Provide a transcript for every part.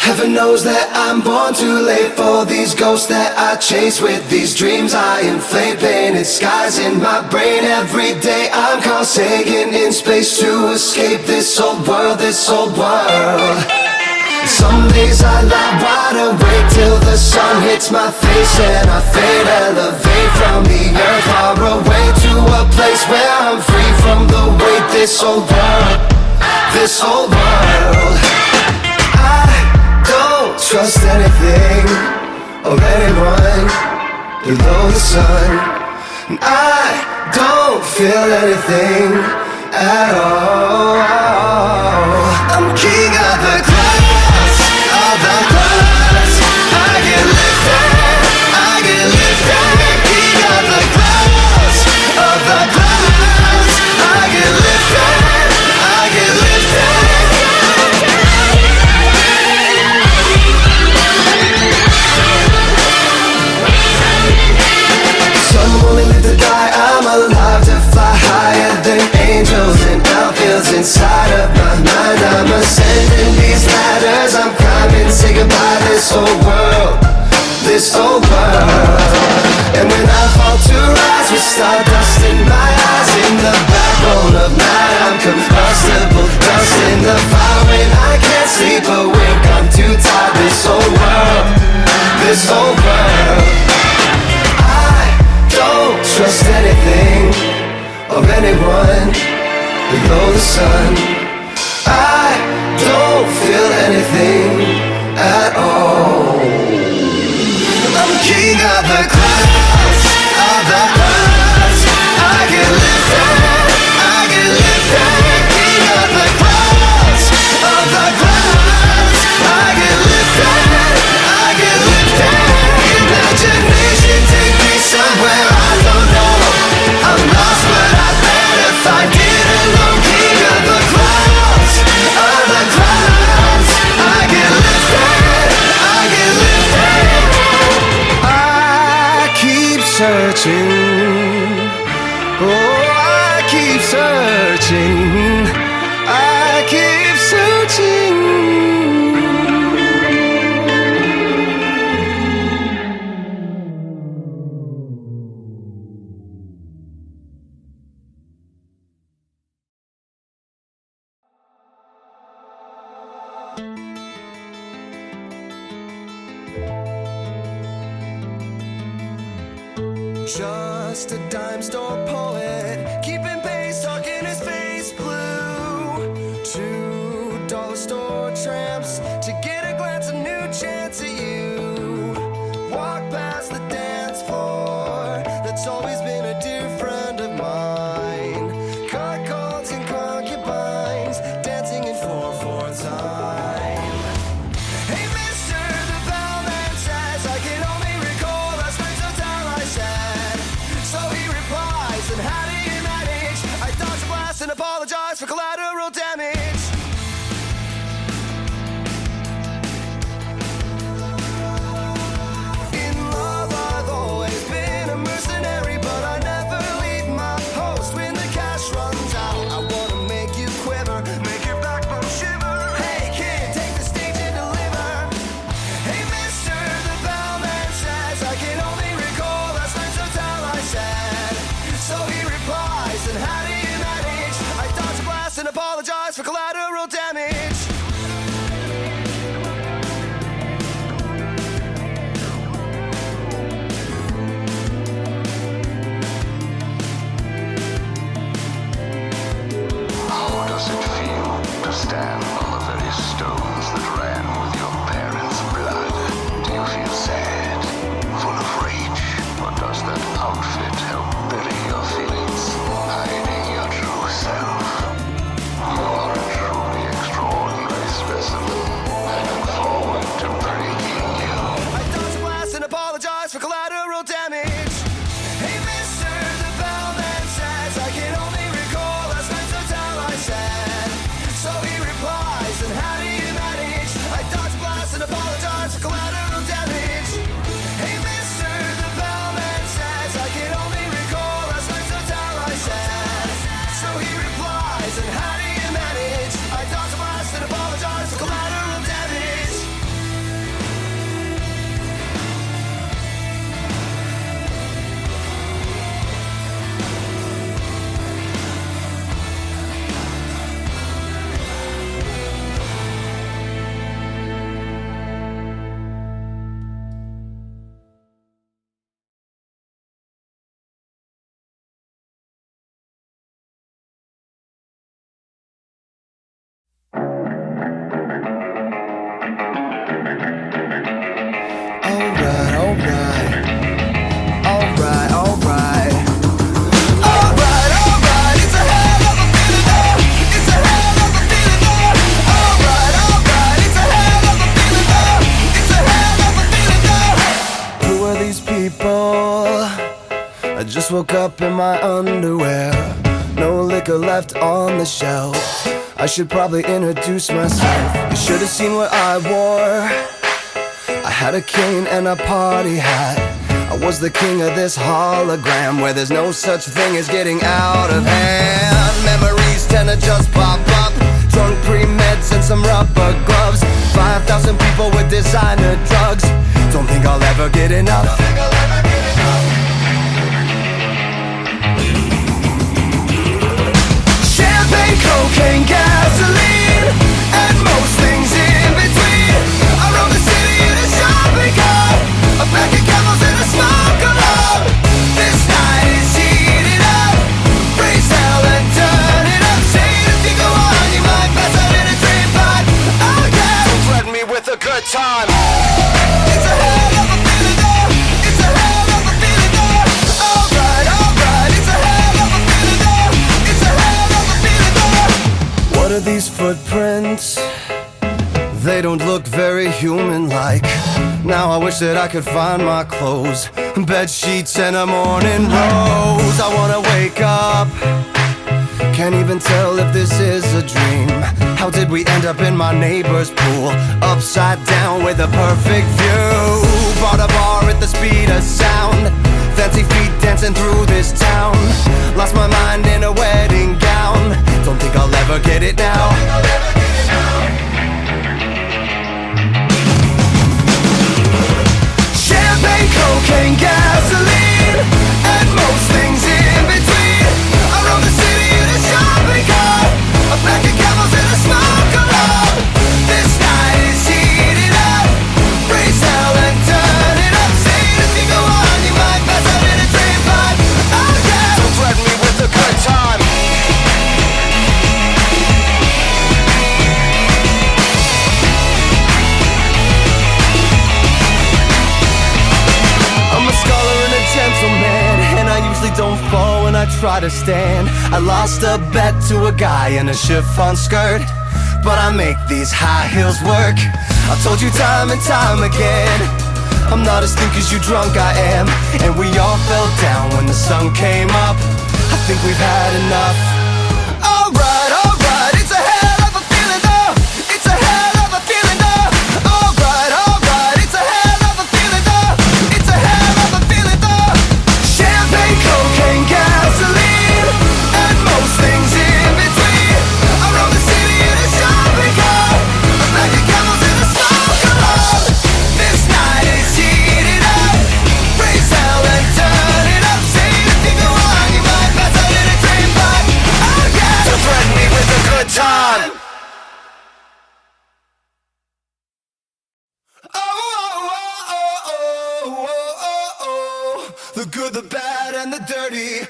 Heaven knows that I'm born too late for these ghosts that I chase. With these dreams I inflate, painted skies in my brain. Every day I'm caught sagging in space to escape this old world, this old world. Some days I lie wide awake till the sun hits my face and I fade, elevate from the earth far away to a place where I'm free from the weight. This old world, this old world. Don't trust anything or anyone below the sun. And I don't feel anything at all. I'm king of the clouds, of the clouds. I get lifted, I get lifted. King of the clouds, of the clouds. I get lifted, I get lifted. Only live to die, I'm alive to fly higher than angels and outfields inside of my mind. I'm ascending these ladders, I'm climbing, say goodbye this old world, this old world. And when I fall to rise with stardust in my eyes, in the backbone of night I'm combustible, dust in the fire. When I can't sleep awake, I'm too tired. This old world, this old world. Don't trust anything or anyone below the sun. I don't feel anything at all. I'm king of the clouds, of the clouds. I get lifted, I get lifted. King of the clouds, of the clouds. I get lifted, I get lifted. Imagination take me somewhere I don't know. I'm lost but I better find it alone. King of the clouds, of the clouds. I get lifted, I get lifted. I keep searching, oh I keep searching, I keep searching. Just a dime store poet, keeping pace, talking his face blue. $2 store tramps to get a glance, a new chance at you. Walk past the dance floor, that's always been a dear friend of mine. Cuckolds and concubines, dancing in 4/4 time. Hey mister, the bellman says, I can only recall last night's hotel I said. So he replies, and how do you manage? I dodge a blast and apologize for collateral damage. In love I've always been a mercenary, but I never leave my post when the cash runs out. I wanna make you quiver, make your backbone shiver. Hey kid, take the stage and deliver. Hey mister, the bellman says, I can only recall last night's hotel I said. So he replies, and how do you manage? I dodge a blast and apologize for collateral damage. How does it feel to stand on the very stones that ran with your parents' blood? Do you feel sad, full of rage? Or does that outfit help bury your feelings, hiding your true self? You are a truly extraordinary specimen, heading forward to breaking you. I dodge a blast and apologize for collateral damage. Hey mister, the bellman says, I can only recall last night's hotel I said. So he replies, and how do you manage? I dodge a blast and apologize for collateral damage. Hey mister, the bellman says, I can only recall last night's hotel I said. So he replies, and how do you manage? I dodge a blast and apologize for collateral damage. Just woke up in my underwear, no liquor left on the shelf. I should probably introduce myself. You should have seen what I wore. I had a cane and a party hat. I was the king of this hologram, where there's no such thing as getting out of hand. Memories tend to just pop up, drunk pre-meds and some rubber gloves. 5,000 people with designer drugs. Don't think I'll ever get enough. Champagne, cocaine, gasoline, and most things in between. I roam the city in a shopping cart, a pack of camels and a smoke alarm. This night is heating up, raise hell and turn it up. Say it if you go on, you might pass out in a dream pipe. Oh yeah, don't threaten me with a good time. It's a hell of a feeling though, it's a hell of a feeling though. Alright, alright, it's a hell of a feeling though, it's a hell of a feeling though. What are these footprints? They don't look very human-like. Now I wish that I could find my clothes, bed sheets and a morning rose. I wanna wake up, can't even tell if this is a dream. How did we end up in my neighbor's pool, upside down with a perfect view? Bought a bar at the speed of sound, fancy feet dancing through this town. Lost my mind in a wedding gown, don't think I'll ever get it now. Champagne, cocaine, gasoline, and most things in between. I roam the city in a shopping cart, a pack of camels and a smoke alarm. This night is heating up, raise hell and turn it up. Say it if you go on, you might pass out in a dream pipe. Oh yeah, don't threaten me with a good time. Gentleman, and I usually don't fall when I try to stand. I lost a bet to a guy in a chiffon skirt, but I make these high heels work. I've told you time and time again, I'm not as thick as you drunk I am. And we all fell down when the sun came up. I think we've had enough. Alright, alright, it's a hell of a feeling though, it's a hell of a feeling though. Alright, alright, it's a hell of a feeling though, it's a hell of a feeling though. Champagne, cocaine, gasoline, and most things in between. I roam the city in a shopping cart, a pack of camels and a smoke alarm. This night is heating up, raise hell and turn it up. Say it if you go on, you might pass out in a dream pipe. Oh yeah, don't threaten me with a good time. The good, the bad, and the dirty.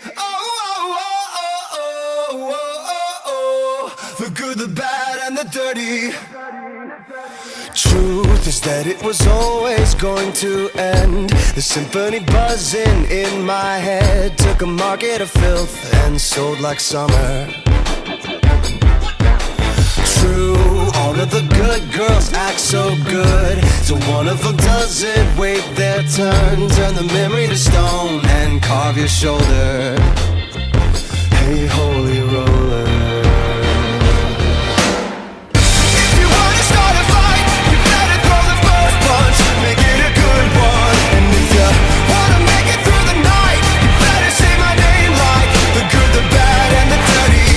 The good, the bad, and the dirty. Truth is that it was always going to end. The symphony buzzing in my head took a market of filth and sold like summer. True, all of the good girls act so good, so one of them doesn't wait their turn. Turn the memory to stone and carve your shoulder. Hey, holy roller. If you wanna start a fight, you better throw the first punch, make it a good one. And if you wanna make it through the night, you better say my name like the good, the bad, and the dirty.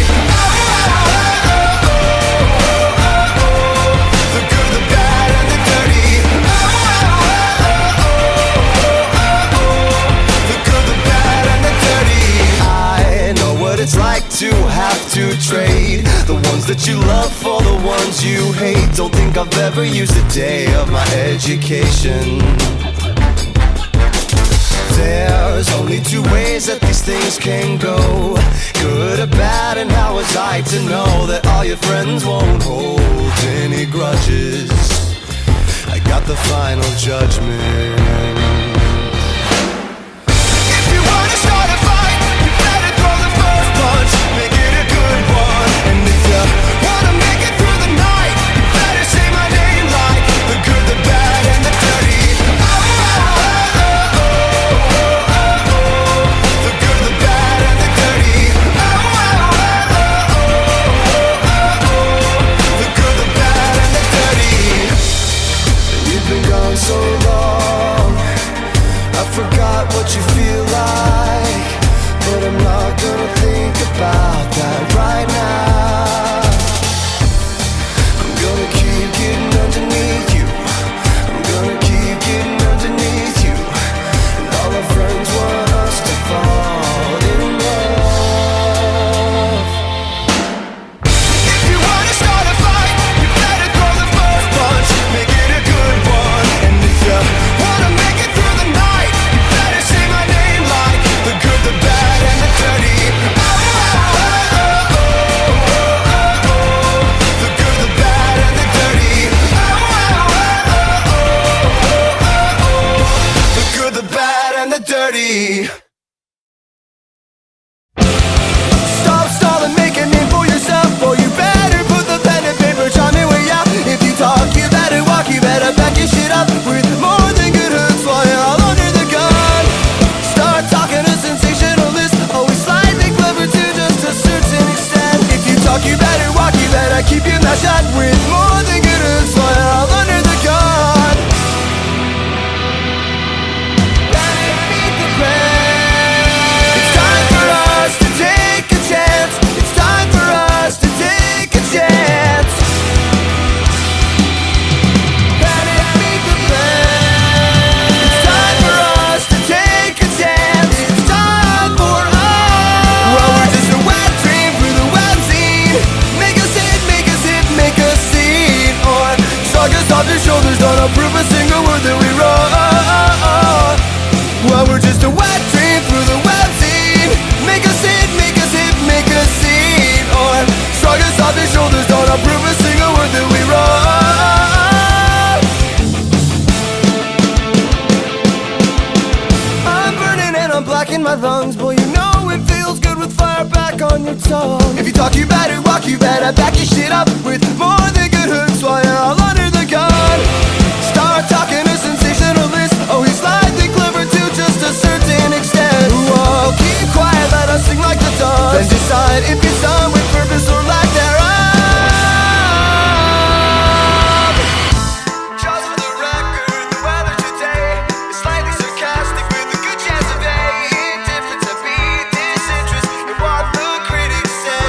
It's like to have to trade the ones that you love for the ones you hate. Don't think I've ever used a day of my education. There's only two ways that these things can go, good or bad, and how was I to know that all your friends won't hold any grudges? I got the final judgment. Make it a good one. And if you wanna make it through the night, you better say my name like the good, the bad, and the dirty. The be. Stop stalling, make a name for yourself, or you better put the pen and paper, chime in way out. If you talk, you better walk, you better back your shit up with more than good hooks while you're all under the gun. Start talking a sensationalist, always slightly clever to just a certain extent. If you talk, you better walk, you better keep your mouth shut with more than good hooks while you're all under the gun. Beneath the plan. It's time for us to take a chance. It's time for us to take a chance. Beneath the plan. It's time for us to take a chance. It's time for us. Well, we're just a wet dream for the web scene. Make us hit, make us hit, make us scene. Or shrug us off your shoulders, don't approve a single word that we wrote. Well, we're just a wet dream for the web scene. Make us hit, make us hit, make us scene. Or shrug us off your shoulders, don't approve a single word that we wrote. I'm burning and I'm black in my lungs. Boy, you know it feels good with fire back on your tongue. If you talk, you better walk, you better back your shit up with more than good hooks while you're all under the gun. Start talking a sensationalist, oh, he's slightly clever to just a certain extent. Whoa, keep quiet, let us sing like the dogs. Then decide if you're done with purpose or lack thereof. Just for the record, the weather today is slightly sarcastic with a good chance of A. Indifferent to B, disinterest in what the critics say.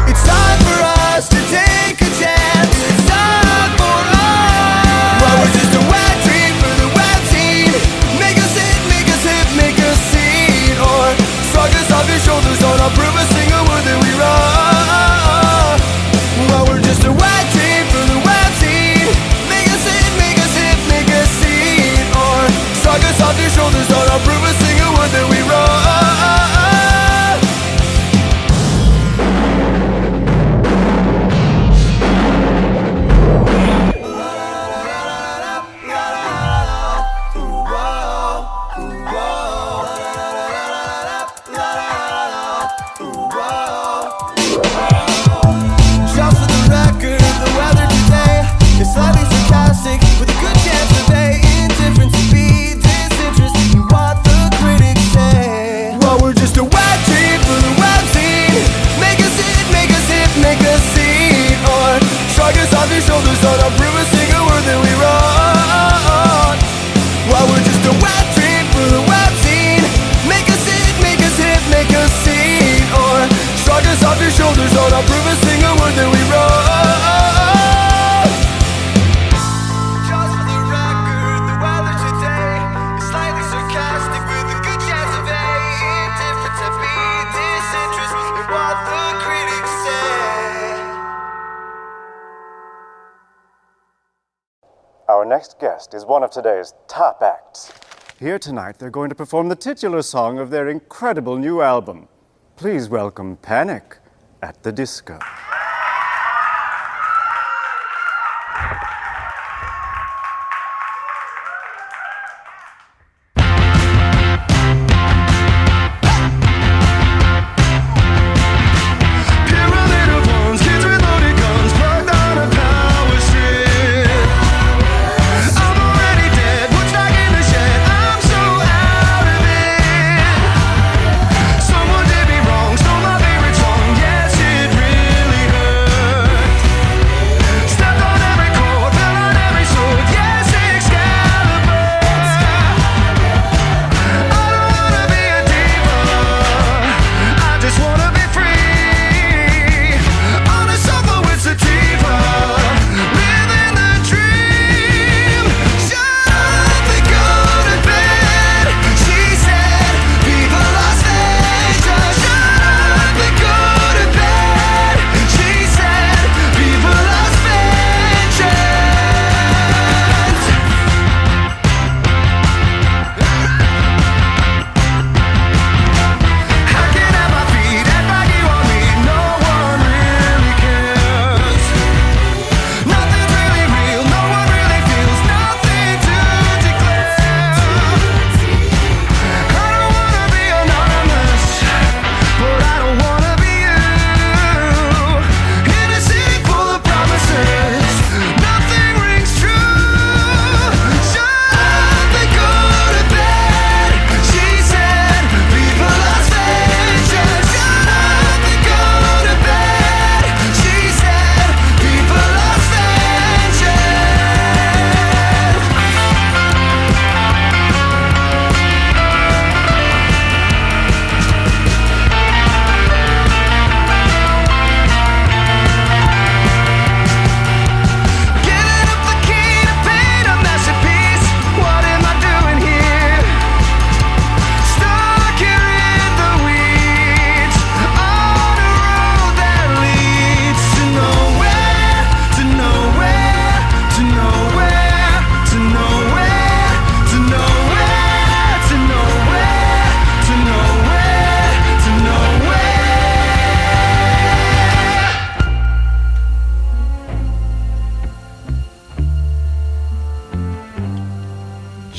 It's time for us to take a chance. It's time for us. Well, we're just a wet dream for the web scene. Make us hit, make us hit, make us scene. Or shrug us off your shoulders, don't approve a single word that we wrote. Well, we're just a wet dream for the web scene. Make us hit, make us hit, make us scene. Or shrug us off your shoulders, don't approve a single word that we wrote. Just for the record, the weather today is slightly sarcastic with a good chance of A. Indifference to B, disinterest in what the critics say. Well, we're just a wet dream for the web scene. Make us hit, make us hit, make us scene. Or shrug us off your shoulders, don't approve a single word that we wrote. Well, we're just a wet dream for the web scene. Make us hit, make us hit, make us scene. Or shrug us off your shoulders, don't approve a single word that we wrote. Just for the record, the weather today is slightly sarcastic with a good chance of A. Indifferent to B, disinterest in what the critics say. Our next guest is one of today's top acts. Here tonight, they're going to perform the titular song of their incredible new album. Please welcome Panic at the Disco. Pyramid of ones, kids with loaded guns, plugged on a power strip. I'm already dead, what's stuck in the shed? I'm so out of it. Someone did me wrong, stole my favorite song. Yes, it really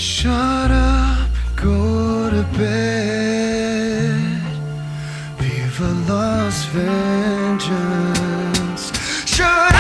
Shut up, go to bed. Viva Las Vengeance. Shut up!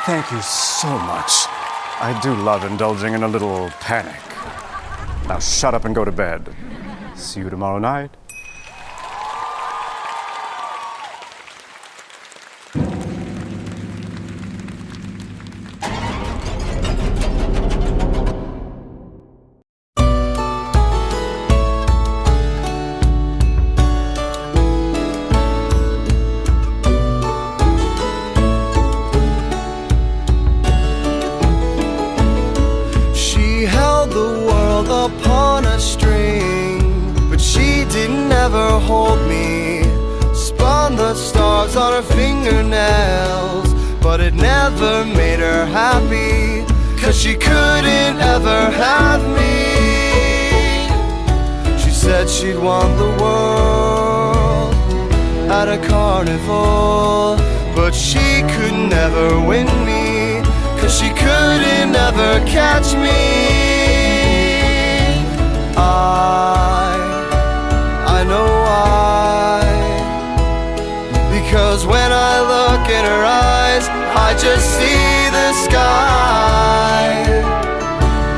Thank you so much. I do love indulging in a little panic. Now shut up and go to bed. See you tomorrow night. Upon a string, but she didn't ever hold me. Spun the stars on her fingernails, but it never made her happy, 'cause she couldn't ever have me. She said she'd won the world at a carnival, but she could never win me, 'cause she couldn't ever catch me. I know why. Because when I look in her eyes, I just see the sky.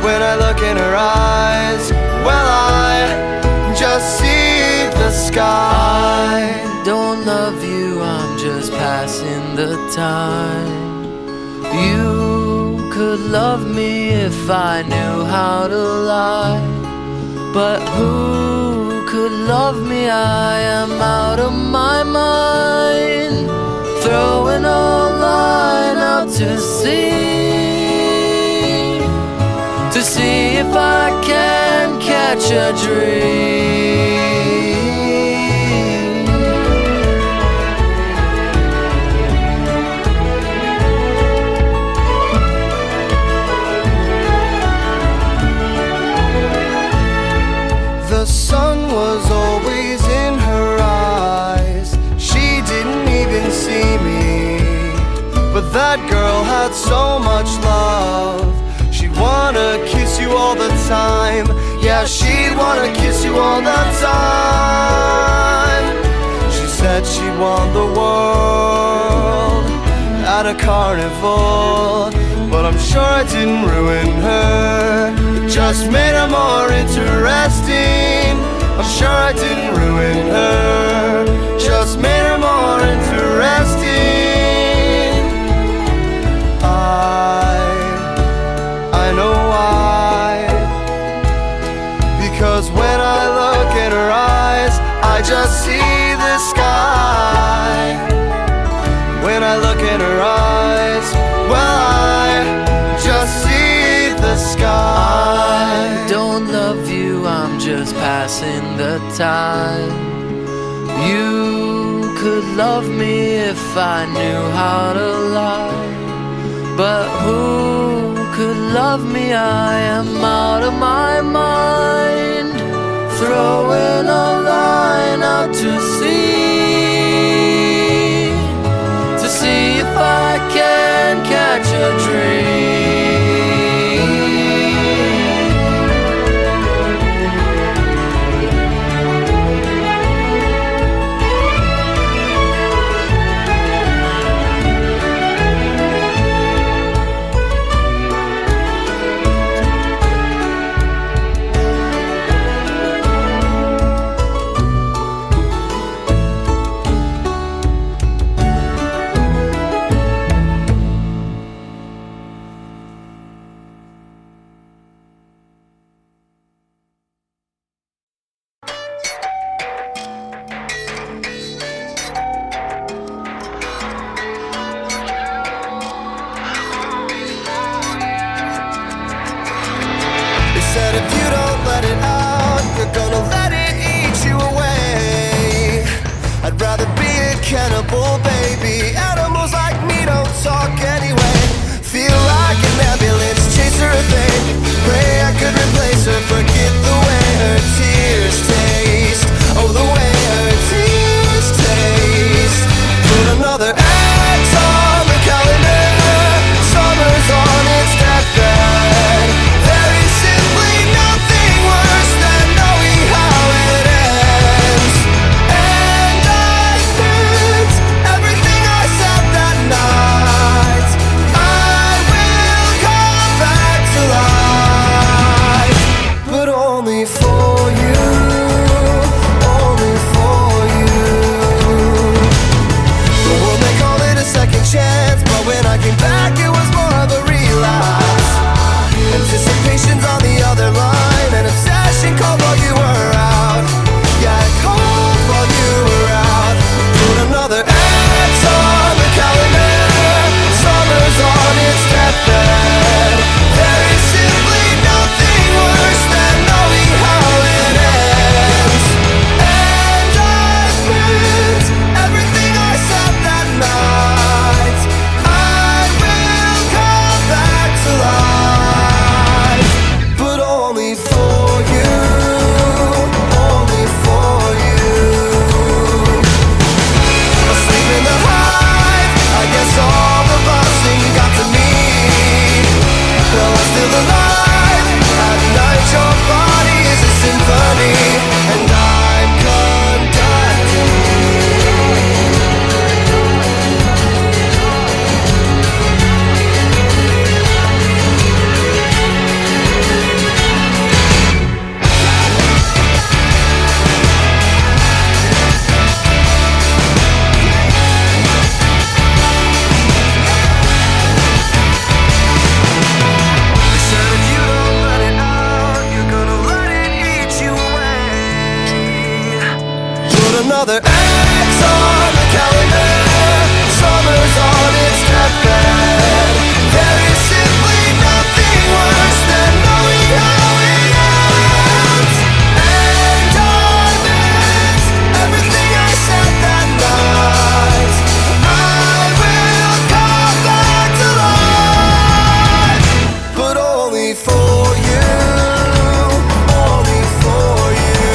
When I look in her eyes, well, I just see the sky. I don't love you, I'm just passing the time. You could love me if I knew how to lie. But who could love me? I am out of my mind. Throwing a line out to see if I can catch a dream. The sun was always in her eyes. She didn't even see me, but that girl had so much love. She'd wanna kiss you all the time. Yeah, she'd wanna kiss you all the time. She said she won the world at a carnival, but I'm sure it didn't ruin her. It just made her more interesting. I'm sure I didn't ruin her, just made her more interesting. I know why. Because when I look in her eyes, I just see the sky. When I look in her eyes, well, I just see the sky. I don't love you, I'm just passing the time. You could love me if I knew how to lie. But who could love me? I am out of my mind. Throwing a line out to see if I can catch a dream. looking back, it was more of a relapse. Anticipation's on the other line, an obsession called while you were out. Yeah, it called while you were out. Put another X on the calendar. Summer's on its deathbed. There is simply nothing worse than knowing how it ends. And I meant everything I said that night. I will come back to life, but only for you, only for you. Asleep in the hive, I guess all the busing got to me. Well, I'm still alive. At night your body is a symphony, and I'm conducting. They said if you don't let it out, you're gonna let it eat you away. Put another X on the calendar. Summer's on its deathbed. There is simply nothing worse than knowing how it ends. And I meant everything I said that night. I will come back to life, but only for you, only for you,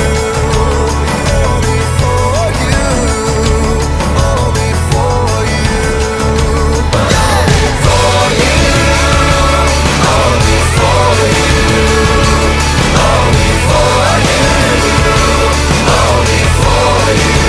only for you, only for you, yeah. For you, only for you, only for you, only for you.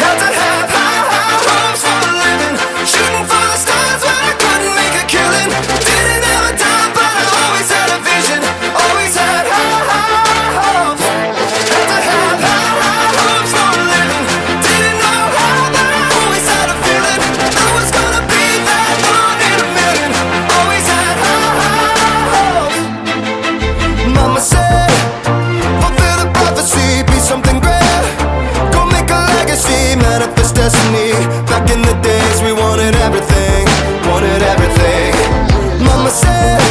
Had to have high hopes for a living, shooting for the stars when I couldn't make a killing. Didn't have a dime, but I always had a vision, always had high hopes. Had to have high hopes for a living, didn't know how, but I always had a feeling I was gonna be that one in a million. Always had high hopes. Mama said, fulfill the prophecy, be something great. Go make a legacy, manifest destiny. Back in the days we wanted everything, wanted everything. Mama said,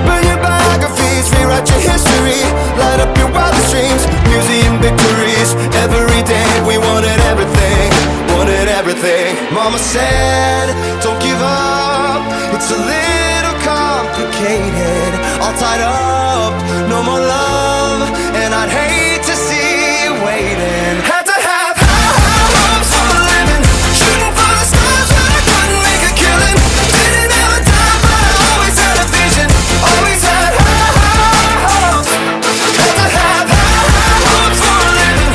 burn your biographies, rewrite your history, light up your wildest dreams, museum victories. Every day we wanted everything, wanted everything. Mama said, don't give up, it's a little complicated. All tied up, no more love, and I'd hate to see you waiting. Had to have high hopes for a living, shooting for the stars when I couldn't make a killing. Didn't have a dime, but I always had a vision, always had high hopes. Had to have high hopes for a living,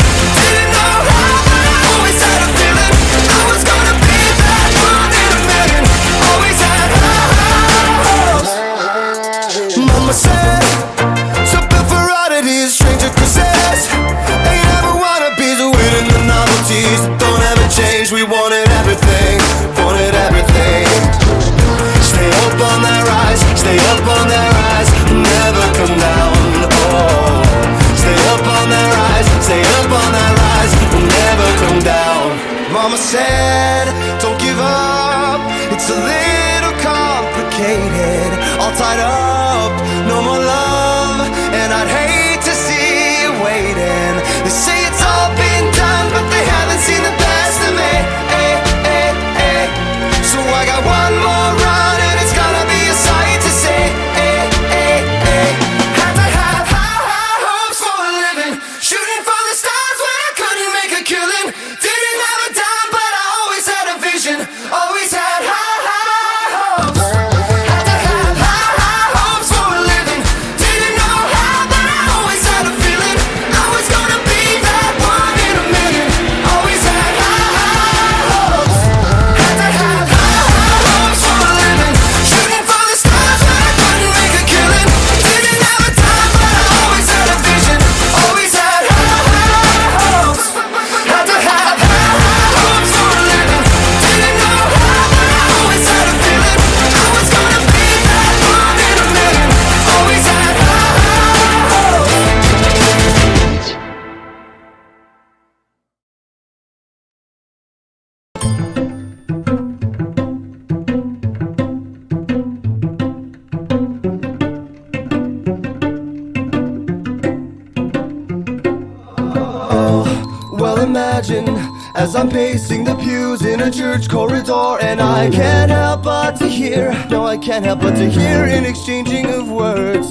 imagine as I'm pacing the pews in a church corridor, and I can't help but to hear, no, I can't help but to hear an exchanging of words.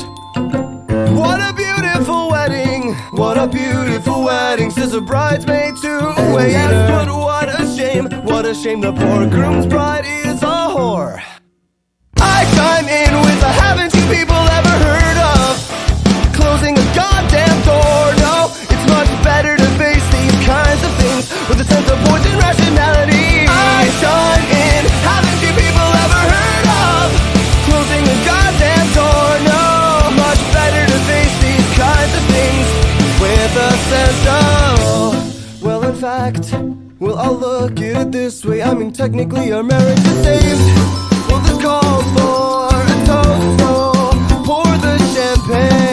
What a beautiful wedding, what a beautiful wedding, says a bridesmaid to a waiter. Yes, but what a shame the poor groom's bride is a whore. I chime in with a haven't you people ever heard of closing a goddamn door? No, it's much better to face these kinds of things with a sense of voice and rationality. I chime in, haven't you people ever heard of closing a goddamn door? No, much better to face these kinds of things with a sense of, well, in fact, well, I'll look at it this way. I mean, technically our marriage is saved. Well, this calls for a toast, so pour the champagne.